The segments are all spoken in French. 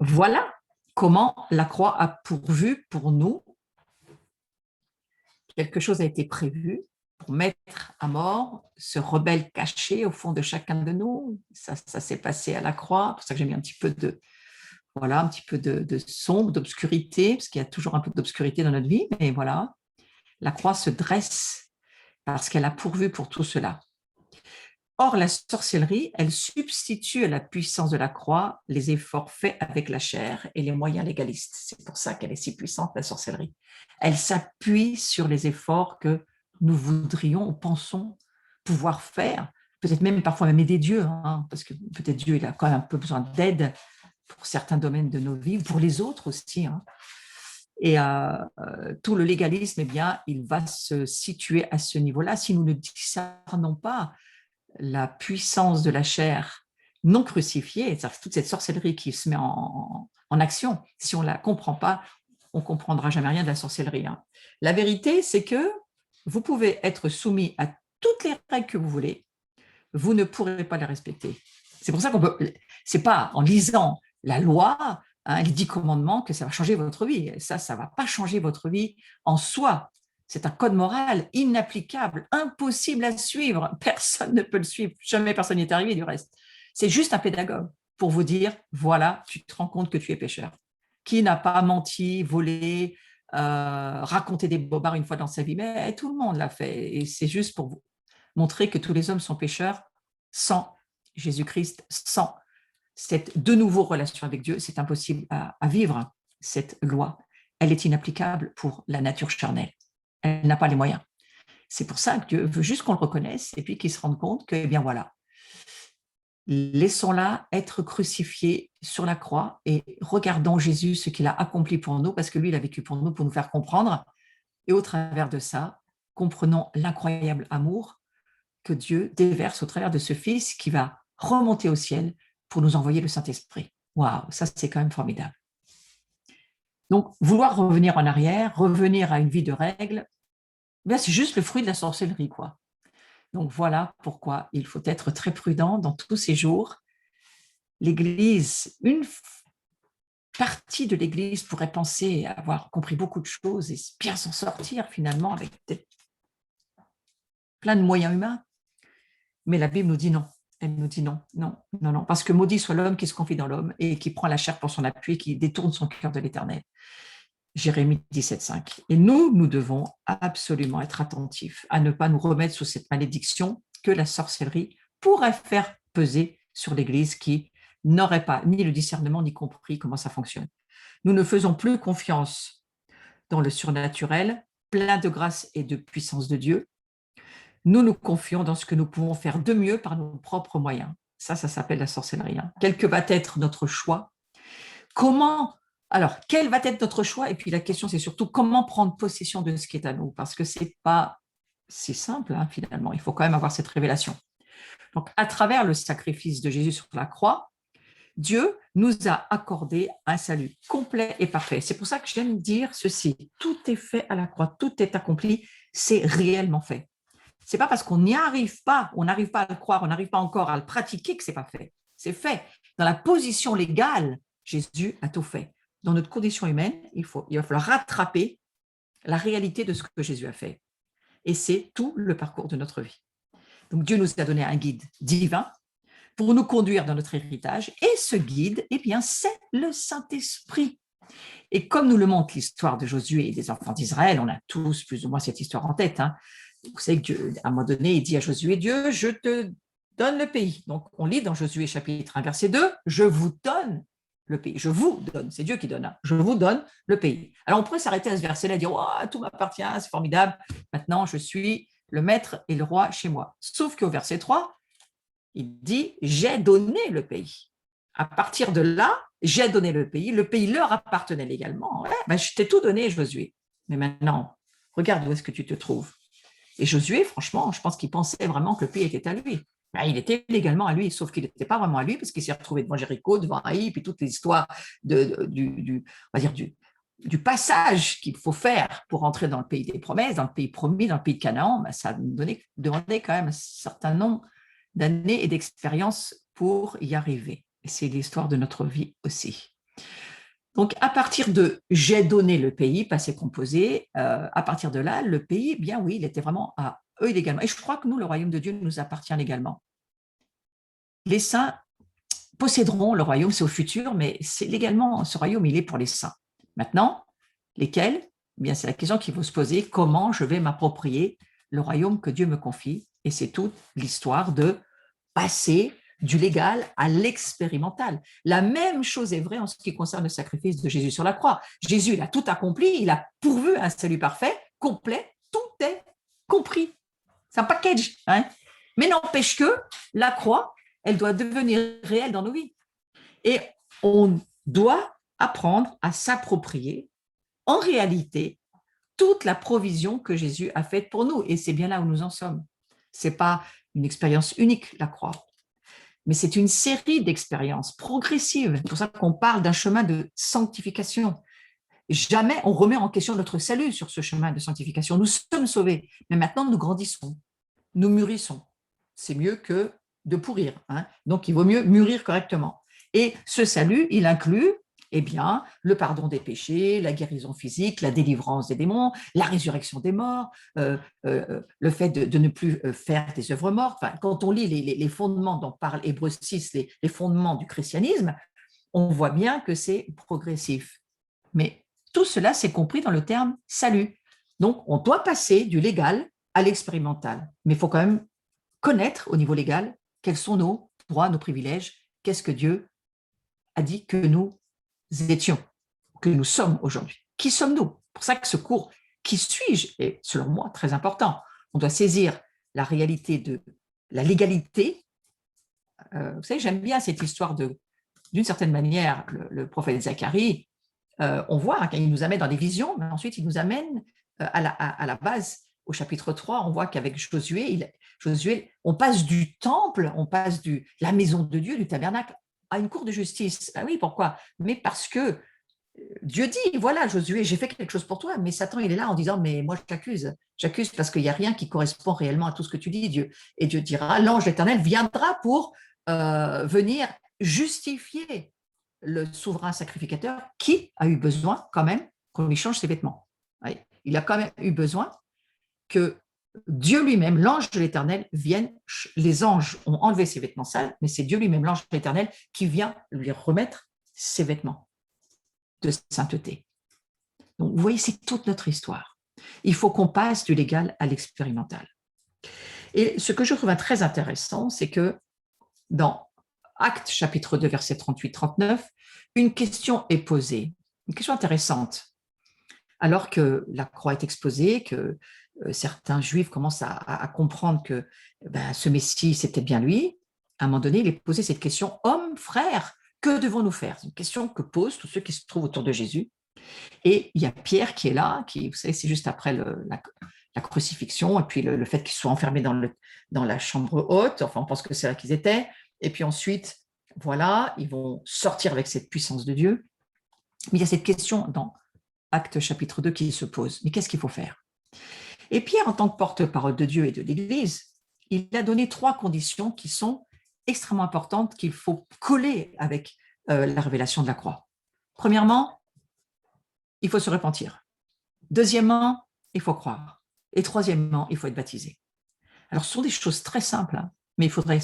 Voilà comment la croix a pourvu pour nous. Quelque chose a été prévu pour mettre à mort ce rebelle caché au fond de chacun de nous. Ça s'est passé à la croix. C'est pour ça que j'ai mis un petit peu de sombre, d'obscurité, parce qu'il y a toujours un peu d'obscurité dans notre vie. Mais voilà, la croix se dresse parce qu'elle a pourvu pour tout cela. Or, la sorcellerie, elle substitue à la puissance de la croix les efforts faits avec la chair et les moyens légalistes. C'est pour ça qu'elle est si puissante, la sorcellerie. Elle s'appuie sur les efforts que nous voudrions ou pensons pouvoir faire, peut-être même parfois même aider Dieu, hein, parce que peut-être Dieu il a quand même un peu besoin d'aide pour certains domaines de nos vies, pour les autres aussi. Hein. Et tout le légalisme, eh bien, il va se situer à ce niveau-là si nous ne discernons pas la puissance de la chair non crucifiée, toute cette sorcellerie qui se met en action. Si on ne la comprend pas, on ne comprendra jamais rien de la sorcellerie. Hein. La vérité, c'est que vous pouvez être soumis à toutes les règles que vous voulez, vous ne pourrez pas les respecter. C'est pour ça qu'on peut. C'est pas en lisant la loi, hein, les 10 commandements, que ça va changer votre vie. Ça ne va pas changer votre vie en soi. C'est un code moral inapplicable, impossible à suivre. Personne ne peut le suivre. Jamais personne n'y est arrivé du reste. C'est juste un pédagogue pour vous dire, voilà, tu te rends compte que tu es pécheur. Qui n'a pas menti, volé, raconté des bobards une fois dans sa vie? Mais tout le monde l'a fait. Et c'est juste pour vous montrer que tous les hommes sont pécheurs sans Jésus-Christ, sans cette de nouveau relation avec Dieu. C'est impossible à vivre, cette loi. Elle est inapplicable pour la nature charnelle. Elle n'a pas les moyens. C'est pour ça que Dieu veut juste qu'on le reconnaisse et puis qu'il se rende compte que, eh bien voilà, laissons-la être crucifiée sur la croix et regardons Jésus, ce qu'il a accompli pour nous, parce que lui, il a vécu pour nous faire comprendre. Et au travers de ça, comprenons l'incroyable amour que Dieu déverse au travers de ce Fils qui va remonter au ciel pour nous envoyer le Saint-Esprit. Waouh, ça c'est quand même formidable. Donc, vouloir revenir en arrière, revenir à une vie de règles, ben, c'est juste le fruit de la sorcellerie, quoi. Donc, voilà pourquoi il faut être très prudent dans tous ces jours. L'Église, une partie de l'Église pourrait penser avoir compris beaucoup de choses et bien s'en sortir finalement avec plein de moyens humains. Mais la Bible nous dit non. Elle nous dit non, non, non, non. Parce que maudit soit l'homme qui se confie dans l'homme et qui prend la chair pour son appui, qui détourne son cœur de l'Éternel. Jérémie 17,5. Et nous devons absolument être attentifs à ne pas nous remettre sous cette malédiction que la sorcellerie pourrait faire peser sur l'Église qui n'aurait pas ni le discernement ni compris comment ça fonctionne. Nous ne faisons plus confiance dans le surnaturel, plein de grâce et de puissance de Dieu. Nous nous confions dans ce que nous pouvons faire de mieux par nos propres moyens. Ça s'appelle la sorcellerie. Hein. Quel que va être notre choix? Quel va être notre choix? Et puis la question, c'est surtout comment prendre possession de ce qui est à nous, parce que ce n'est pas si simple, hein, finalement. Il faut quand même avoir cette révélation. Donc, à travers le sacrifice de Jésus sur la croix, Dieu nous a accordé un salut complet et parfait. C'est pour ça que j'aime dire ceci. Tout est fait à la croix, tout est accompli, c'est réellement fait. C'est pas parce qu'on n'y arrive pas, on n'arrive pas à le croire, on n'arrive pas encore à le pratiquer que c'est pas fait. C'est fait. Dans la position légale, Jésus a tout fait. Dans notre condition humaine, il va falloir rattraper la réalité de ce que Jésus a fait. Et c'est tout le parcours de notre vie. Donc Dieu nous a donné un guide divin pour nous conduire dans notre héritage. Et ce guide, eh bien, c'est le Saint-Esprit. Et comme nous le montre l'histoire de Josué et des enfants d'Israël, on a tous plus ou moins cette histoire en tête. Hein. Vous savez qu'à un moment donné, il dit à Josué, Dieu, je te donne le pays. Donc, on lit dans Josué chapitre 1, verset 2, je vous donne le pays. Je vous donne, c'est Dieu qui donne. Hein. Je vous donne le pays. Alors, on pourrait s'arrêter à ce verset-là et dire, oh, tout m'appartient, c'est formidable. Maintenant, je suis le maître et le roi chez moi. Sauf qu'au verset 3, il dit, j'ai donné le pays. À partir de là, j'ai donné le pays leur appartenait légalement. Ouais, ben, je t'ai tout donné, Josué. Mais maintenant, regarde où est-ce que tu te trouves. Et Josué, franchement, je pense qu'il pensait vraiment que le pays était à lui. Ben, il était légalement à lui, sauf qu'il n'était pas vraiment à lui, parce qu'il s'est retrouvé devant Jéricho, devant Haï, puis toutes les histoires on va dire du passage qu'il faut faire pour entrer dans le pays des promesses, dans le pays promis, dans le pays de Canaan. Ben, ça demandait quand même un certain nombre d'années et d'expérience pour y arriver. Et c'est l'histoire de notre vie aussi. Donc, à partir de j'ai donné le pays, passé composé, à partir de là, le pays, eh bien oui, il était vraiment à eux légalement. Et je crois que nous, le royaume de Dieu nous appartient légalement. Les saints posséderont le royaume, c'est au futur, mais c'est légalement, ce royaume, il est pour les saints. Maintenant, lesquels? Eh bien, c'est la question qu'il faut se poser, comment je vais m'approprier le royaume que Dieu me confie? Et c'est toute l'histoire de passer du légal à l'expérimental. La même chose est vraie en ce qui concerne le sacrifice de Jésus sur la croix. Jésus, il a tout accompli, il a pourvu un salut parfait, complet, tout est compris. C'est un package. Hein. Mais n'empêche que la croix, elle doit devenir réelle dans nos vies. Et on doit apprendre à s'approprier en réalité toute la provision que Jésus a faite pour nous. Et c'est bien là où nous en sommes. Ce n'est pas une expérience unique, la croix, mais c'est une série d'expériences progressives. C'est pour ça qu'on parle d'un chemin de sanctification. Jamais on remet en question notre salut sur ce chemin de sanctification. Nous sommes sauvés, mais maintenant nous grandissons, nous mûrissons. C'est mieux que de pourrir. Hein. Donc il vaut mieux mûrir correctement. Et ce salut, il inclut eh bien, le pardon des péchés, la guérison physique, la délivrance des démons, la résurrection des morts, le fait de ne plus faire des œuvres mortes. Enfin, quand on lit les fondements dont parle Hébreux 6, les fondements du christianisme, on voit bien que c'est progressif. Mais tout cela, c'est compris dans le terme salut. Donc, on doit passer du légal à l'expérimental. Mais il faut quand même connaître au niveau légal quels sont nos droits, nos privilèges, qu'est-ce que Dieu a dit que nous étions, que nous sommes aujourd'hui. Qui sommes-nous? C'est pour ça que ce cours, qui suis-je, est selon moi très important. On doit saisir la réalité de la légalité. Vous savez, j'aime bien cette histoire d'une certaine manière, le prophète Zacharie, on voit qu'il nous amène dans des visions, mais ensuite il nous amène à la base, au chapitre 3, on voit qu'avec Josué, on passe du temple, on passe de la maison de Dieu, du tabernacle, à une cour de justice. Ah oui, pourquoi? Mais parce que Dieu dit, voilà Josué, j'ai fait quelque chose pour toi, mais Satan il est là en disant, mais moi je j'accuse parce qu'il n'y a rien qui correspond réellement à tout ce que tu dis, Dieu. Et Dieu dira, l'ange éternel viendra pour venir justifier le souverain sacrificateur qui a eu besoin quand même qu'on lui change ses vêtements. Oui. Il a quand même eu besoin que Dieu lui-même, l'ange de l'Éternel, vienne. Les anges ont enlevé ses vêtements sales, mais c'est Dieu lui-même, l'ange de l'Éternel, qui vient lui remettre ses vêtements de sainteté. Donc, vous voyez, c'est toute notre histoire. Il faut qu'on passe du légal à l'expérimental. Et ce que je trouve très intéressant, c'est que dans Actes chapitre 2, versets 38-39, une question est posée, une question intéressante. Alors que la croix est exposée, que certains juifs commencent à comprendre que ce Messie, c'était bien lui, à un moment donné, il est posé cette question, homme, frère, que devons-nous faire? C'est une question que posent tous ceux qui se trouvent autour de Jésus. Et il y a Pierre qui est là, qui, vous savez, c'est juste après la crucifixion, et puis le fait qu'ils soient enfermés dans la chambre haute, enfin on pense que c'est là qu'ils étaient, et puis ensuite, voilà, ils vont sortir avec cette puissance de Dieu. Mais il y a cette question dans Actes chapitre 2 qui se pose, mais qu'est-ce qu'il faut faire? Et Pierre, en tant que porte-parole de Dieu et de l'Église, il a donné 3 conditions qui sont extrêmement importantes, qu'il faut coller avec la révélation de la croix. Premièrement, il faut se repentir. Deuxièmement, il faut croire. Et troisièmement, il faut être baptisé. Alors, ce sont des choses très simples, hein, mais il faudrait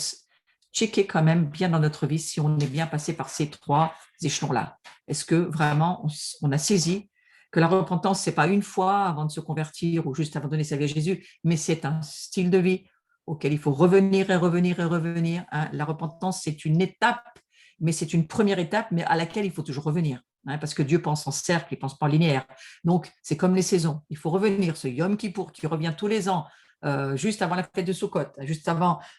checker quand même bien dans notre vie si on est bien passé par ces 3 échelons-là. Est-ce que vraiment on a saisi que la repentance, ce n'est pas une fois avant de se convertir ou juste avant de donner sa vie à Jésus, mais c'est un style de vie auquel il faut revenir et revenir et revenir. Hein. La repentance, c'est une étape, mais c'est une première étape, mais à laquelle il faut toujours revenir. Hein, parce que Dieu pense en cercle, il ne pense pas en linéaire. Donc, c'est comme les saisons. Il faut revenir. Ce Yom Kippour qui revient tous les ans, juste avant la fête de Sukkot, juste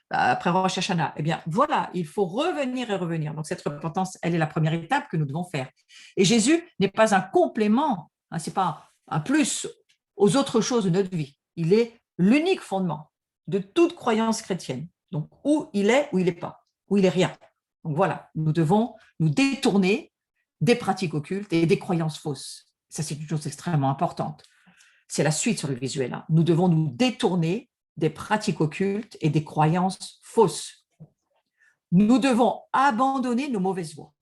après Rosh Hashanah. Eh bien, voilà, il faut revenir et revenir. Donc, cette repentance, elle est la première étape que nous devons faire. Et Jésus n'est pas un complément, hein, ce n'est pas un plus aux autres choses de notre vie. Il est l'unique fondement de toute croyance chrétienne. Donc, où il est, où il n'est pas, où il est rien. Donc, voilà, nous devons nous détourner des pratiques occultes et des croyances fausses. Ça, c'est une chose extrêmement importante. C'est la suite sur le visuel. Hein. Nous devons nous détourner des pratiques occultes et des croyances fausses. Nous devons abandonner nos mauvaises voies.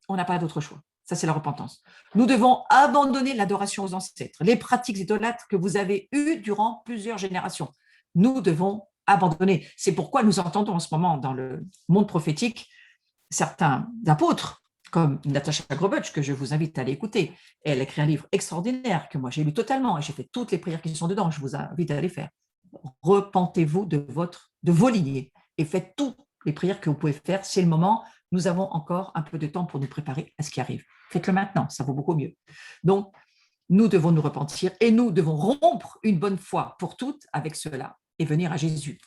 on n'a pas d'autre choix. Ça, c'est la repentance. Nous devons abandonner l'adoration aux ancêtres, les pratiques idolâtres que vous avez eues durant plusieurs générations. Nous devons abandonner. C'est pourquoi nous entendons en ce moment dans le monde prophétique certains apôtres, comme Natasha Grobutch, que je vous invite à aller écouter. Elle a écrit un livre extraordinaire que moi j'ai lu totalement et j'ai fait toutes les prières qui sont dedans. Je vous invite à les faire. Repentez-vous de vos lignées et faites toutes les prières que vous pouvez faire. C'est le moment. Nous avons encore un peu de temps pour nous préparer à ce qui arrive. Faites-le maintenant, ça vaut beaucoup mieux. Donc, nous devons nous repentir et nous devons rompre une bonne fois pour toutes avec cela et venir à Jésus.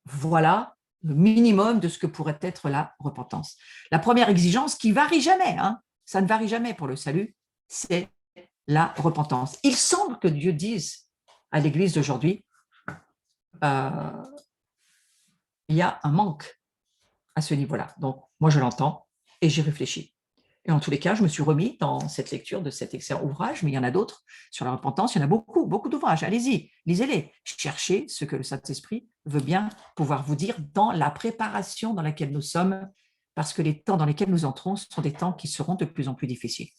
Voilà le minimum de ce que pourrait être la repentance. La première exigence qui varie jamais, ça ne varie jamais pour le salut, c'est la repentance. Il semble que Dieu dise à l'Église d'aujourd'hui, il y a un manque à ce niveau-là. Donc, moi, je l'entends et j'y réfléchis. Et en tous les cas, je me suis remis dans cette lecture de cet excellent ouvrage, mais il y en a d'autres sur la repentance. Il y en a beaucoup, beaucoup d'ouvrages. Allez-y, lisez-les. Cherchez ce que le Saint-Esprit veut bien pouvoir vous dire dans la préparation dans laquelle nous sommes, parce que les temps dans lesquels nous entrons sont des temps qui seront de plus en plus difficiles.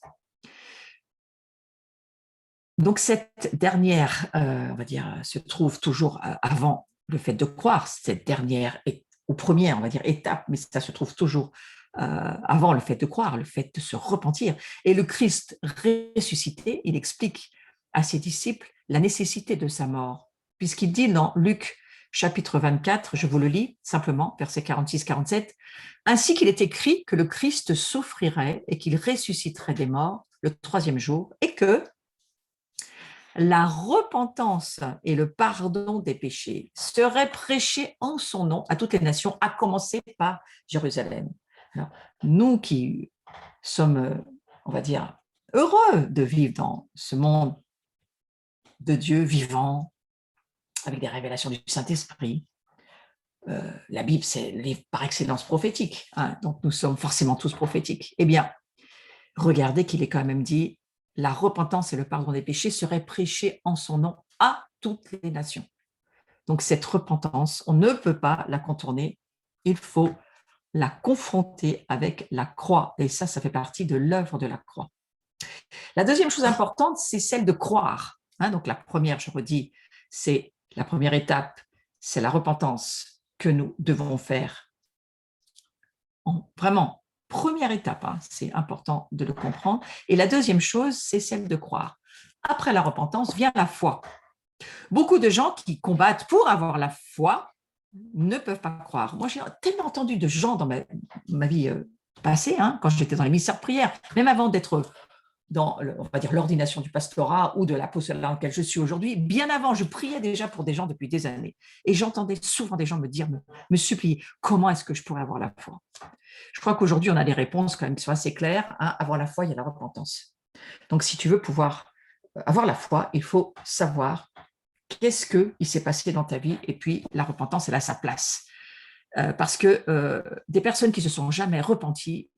Donc, cette dernière, on va dire, se trouve toujours avant le fait de croire, cette dernière, ou première, on va dire, étape, mais ça se trouve toujours avant le fait de croire, le fait de se repentir. Et le Christ ressuscité, il explique à ses disciples la nécessité de sa mort, puisqu'il dit dans Luc chapitre 24, je vous le lis simplement, versets 46-47, « Ainsi qu'il est écrit que le Christ souffrirait et qu'il ressusciterait des morts le troisième jour, et que la repentance et le pardon des péchés seraient prêchés en son nom à toutes les nations, à commencer par Jérusalem. » Alors, nous qui sommes, on va dire, heureux de vivre dans ce monde de Dieu vivant, avec des révélations du Saint-Esprit, la Bible, c'est le livre par excellence prophétique, donc nous sommes forcément tous prophétiques. Eh bien, regardez qu'il est quand même dit, la repentance et le pardon des péchés seraient prêchés en son nom à toutes les nations. Donc cette repentance, on ne peut pas la contourner, il faut la confronter avec la croix. Et ça fait partie de l'œuvre de la croix. La deuxième chose importante, c'est celle de croire. Donc la première, je redis, c'est la première étape, c'est la repentance que nous devons faire. Vraiment, première étape, c'est important de le comprendre. Et la deuxième chose, c'est celle de croire. Après la repentance vient la foi. Beaucoup de gens qui combattent pour avoir la foi ne peuvent pas croire. Moi, j'ai tellement entendu de gens dans ma vie passée, quand j'étais dans les ministères de prière, même avant d'être dans, on va dire, l'ordination du pastorat ou de l'apostolat dans lequel je suis aujourd'hui, bien avant, je priais déjà pour des gens depuis des années. Et j'entendais souvent des gens me dire, me supplier, comment est-ce que je pourrais avoir la foi? Je crois qu'aujourd'hui, on a des réponses quand même qui sont assez claires. Avoir la foi, il y a la repentance. Donc, si tu veux pouvoir avoir la foi, il faut savoir qu'est-ce qu'il s'est passé dans ta vie, et puis la repentance, elle a sa place. Parce que des personnes qui ne se sont jamais repenties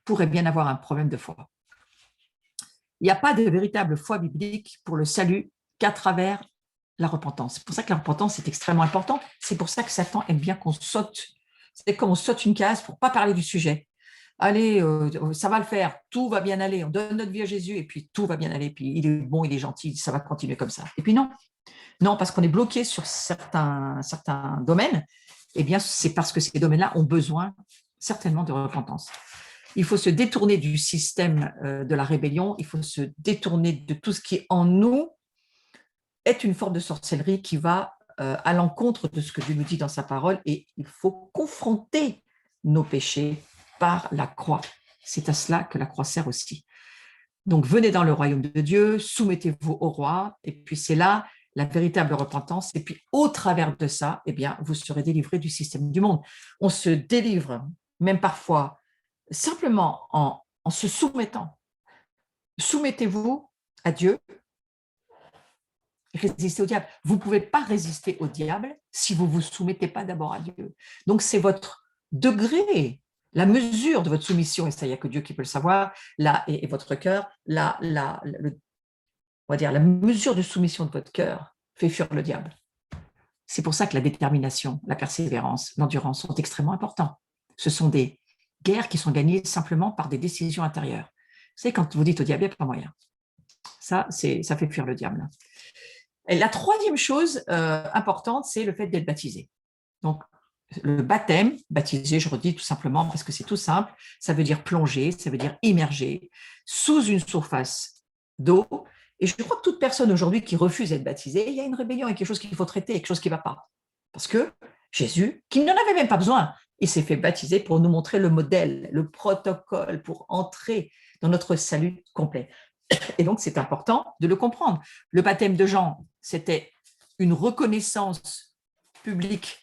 pourraient bien avoir un problème de foi. Il n'y a pas de véritable foi biblique pour le salut qu'à travers la repentance. C'est pour ça que la repentance est extrêmement importante. C'est pour ça que Satan aime bien qu'on saute. C'est comme on saute une case pour ne pas parler du sujet. Allez, ça va le faire, tout va bien aller, on donne notre vie à Jésus et puis tout va bien aller, puis il est bon, il est gentil, ça va continuer comme ça. Et puis non, parce qu'on est bloqué sur certains domaines, eh bien c'est parce que ces domaines-là ont besoin certainement de repentance. Il faut se détourner du système de la rébellion, il faut se détourner de tout ce qui en nous est une forme de sorcellerie qui va à l'encontre de ce que Dieu nous dit dans sa parole, et il faut confronter nos péchés par la croix. C'est à cela que la croix sert aussi. Donc, venez dans le royaume de Dieu, soumettez-vous au roi, et puis c'est là la véritable repentance. Et puis, au travers de ça, eh bien, vous serez délivrés du système du monde. On se délivre, même parfois, simplement en se soumettant. Soumettez-vous à Dieu, résistez au diable. Vous ne pouvez pas résister au diable si vous ne vous soumettez pas d'abord à Dieu. Donc, c'est votre degré, la mesure de votre soumission, et ça, il n'y a que Dieu qui peut le savoir, là, et votre cœur, on va dire, la mesure de soumission de votre cœur fait fuir le diable. C'est pour ça que la détermination, la persévérance, l'endurance sont extrêmement importants. Ce sont des guerres qui sont gagnées simplement par des décisions intérieures. Vous savez, quand vous dites au diable, il n'y a pas moyen. Ça fait fuir le diable. Et la troisième chose importante, c'est le fait d'être baptisé. Donc, le baptême, baptisé, je redis tout simplement parce que c'est tout simple, ça veut dire plonger, ça veut dire immerger sous une surface d'eau. Et je crois que toute personne aujourd'hui qui refuse d'être baptisée, il y a une rébellion, il y a quelque chose qu'il faut traiter, quelque chose qui ne va pas. Parce que Jésus, qui n'en avait même pas besoin, il s'est fait baptiser pour nous montrer le modèle, le protocole pour entrer dans notre salut complet. Et donc, c'est important de le comprendre. Le baptême de Jean, c'était une reconnaissance publique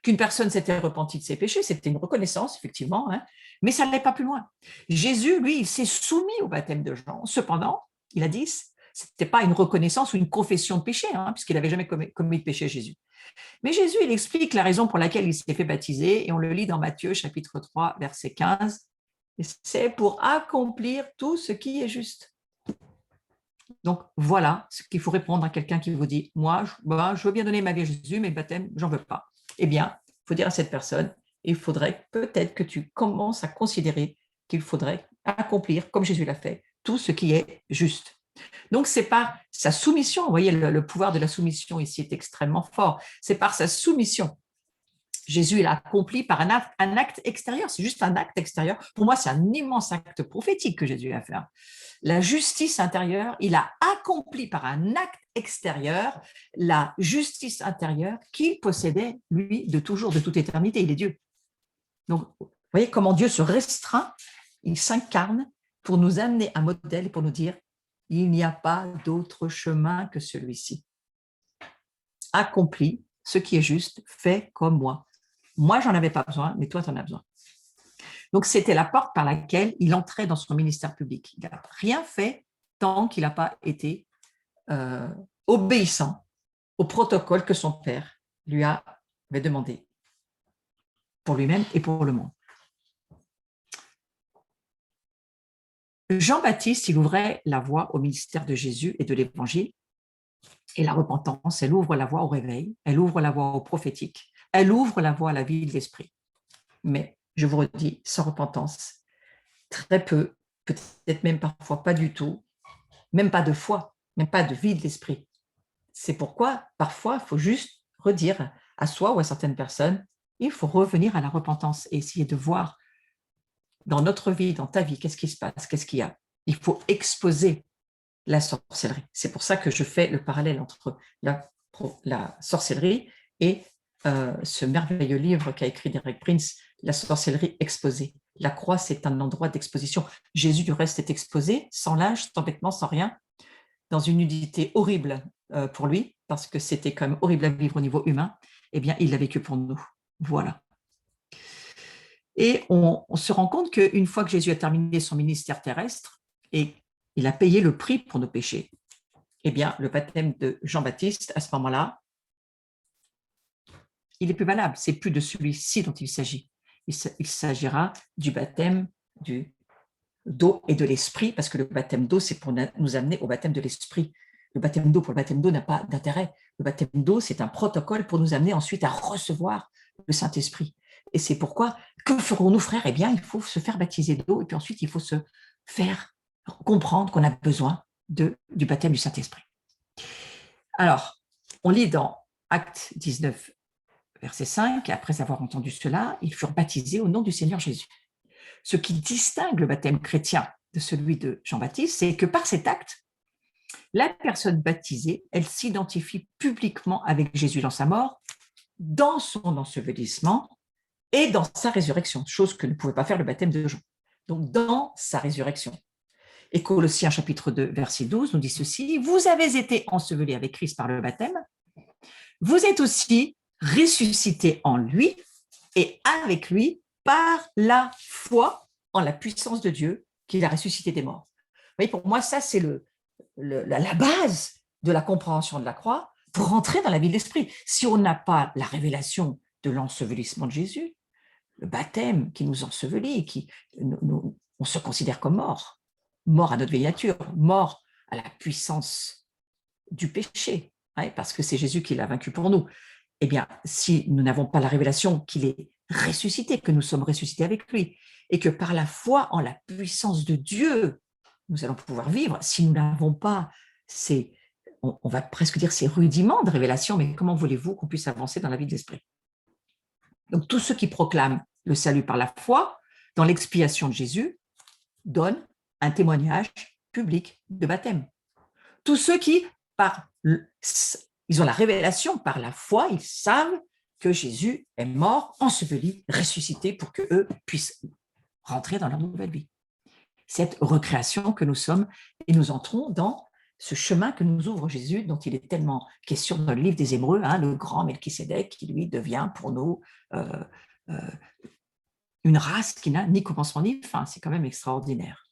qu'une personne s'était repentie de ses péchés, c'était une reconnaissance, effectivement, hein, mais ça n'allait pas plus loin. Jésus, lui, il s'est soumis au baptême de Jean. Cependant, il a dit, ce n'était pas une reconnaissance ou une confession de péché, hein, puisqu'il n'avait jamais commis de péché, Jésus. Mais Jésus, il explique la raison pour laquelle il s'est fait baptiser, et on le lit dans Matthieu, chapitre 3, verset 15, et c'est pour accomplir tout ce qui est juste. Donc, voilà ce qu'il faut répondre à quelqu'un qui vous dit « Moi, je veux bien donner ma vie à Jésus, mais le baptême, j'en veux pas. » Eh bien, il faut dire à cette personne, il faudrait peut-être que tu commences à considérer qu'il faudrait accomplir, comme Jésus l'a fait, tout ce qui est juste. Donc, c'est par sa soumission, vous voyez, le pouvoir de la soumission ici est extrêmement fort, c'est par sa soumission. Jésus, il a accompli par un acte extérieur, c'est juste un acte extérieur. Pour moi, c'est un immense acte prophétique que Jésus a fait. La justice intérieure, il a accompli par un acte extérieur la justice intérieure qu'il possédait, lui, de toujours, de toute éternité. Il est Dieu. Donc, vous voyez comment Dieu se restreint, il s'incarne pour nous amener un modèle et pour nous dire, il n'y a pas d'autre chemin que celui-ci. Accomplis ce qui est juste, fais comme moi. Moi, j'en avais pas besoin, mais toi, tu en as besoin. Donc, c'était la porte par laquelle il entrait dans son ministère public. Il n'a rien fait tant qu'il n'a pas été obéissant au protocole que son père lui avait demandé pour lui-même et pour le monde. Jean-Baptiste, il ouvrait la voie au ministère de Jésus et de l'Évangile. Et la repentance, elle ouvre la voie au réveil, elle ouvre la voie au prophétique, elle ouvre la voie à la vie de l'esprit. Mais, je vous redis, sans repentance, très peu, peut-être même parfois pas du tout, même pas de foi, même pas de vie de l'esprit. C'est pourquoi, parfois, il faut juste redire à soi ou à certaines personnes, il faut revenir à la repentance et essayer de voir dans notre vie, dans ta vie, qu'est-ce qui se passe, qu'est-ce qu'il y a. Il faut exposer la sorcellerie. C'est pour ça que je fais le parallèle entre la sorcellerie et ce merveilleux livre qu'a écrit Derek Prince, La sorcellerie exposée. La croix, c'est un endroit d'exposition. Jésus, du reste, est exposé, sans linge, sans vêtements, sans rien, dans une nudité horrible pour lui, parce que c'était quand même horrible à vivre au niveau humain. Eh bien, il l'a vécu pour nous. Voilà. Et on se rend compte qu'une fois que Jésus a terminé son ministère terrestre et il a payé le prix pour nos péchés, eh bien, le baptême de Jean-Baptiste, à ce moment-là, il n'est plus valable. C'est plus de celui-ci dont il s'agit. Il s'agira du baptême d'eau et de l'esprit, parce que le baptême d'eau, c'est pour nous amener au baptême de l'esprit. Le baptême d'eau pour le baptême d'eau n'a pas d'intérêt. Le baptême d'eau, c'est un protocole pour nous amener ensuite à recevoir le Saint-Esprit. Et c'est pourquoi, que ferons-nous, frères? Eh bien, il faut se faire baptiser d'eau et puis ensuite, il faut se faire comprendre qu'on a besoin du baptême du Saint-Esprit. Alors, on lit dans Actes 19, verset 5, après avoir entendu cela, ils furent baptisés au nom du Seigneur Jésus. Ce qui distingue le baptême chrétien de celui de Jean-Baptiste, c'est que par cet acte, la personne baptisée, elle s'identifie publiquement avec Jésus dans sa mort, dans son ensevelissement et dans sa résurrection, chose que ne pouvait pas faire le baptême de Jean. Donc, dans sa résurrection. Et Colossiens chapitre 2, verset 12 nous dit ceci, « Vous avez été ensevelis avec Christ par le baptême, vous êtes aussi ressuscités en lui et avec lui par la foi en la puissance de Dieu qui l'a ressuscité des morts. » Vous voyez, pour moi, ça, c'est la base de la compréhension de la croix pour rentrer dans la vie de l'esprit. Si on n'a pas la révélation de l'ensevelissement de Jésus, le baptême qui nous ensevelit, on se considère comme mort à notre vieille nature, mort à la puissance du péché, parce que c'est Jésus qui l'a vaincu pour nous. Eh bien, si nous n'avons pas la révélation qu'il est ressuscité, que nous sommes ressuscités avec lui, et que par la foi en la puissance de Dieu, nous allons pouvoir vivre. Si nous n'avons pas ces, on va presque dire ces rudiments de révélation, mais comment voulez-vous qu'on puisse avancer dans la vie de l'esprit? Donc tous ceux qui proclament le salut par la foi dans l'expiation de Jésus donnent un témoignage public de baptême. Tous ceux qui, ils ont la révélation par la foi, ils savent que Jésus est mort, enseveli, ressuscité pour qu'eux puissent rentrer dans leur nouvelle vie. Cette recréation que nous sommes, et nous entrons dans ce chemin que nous ouvre Jésus, dont il est tellement question dans le livre des Hébreux, hein, le grand Melchisédek, qui lui devient pour nous une race qui n'a ni commencement ni fin. C'est quand même extraordinaire.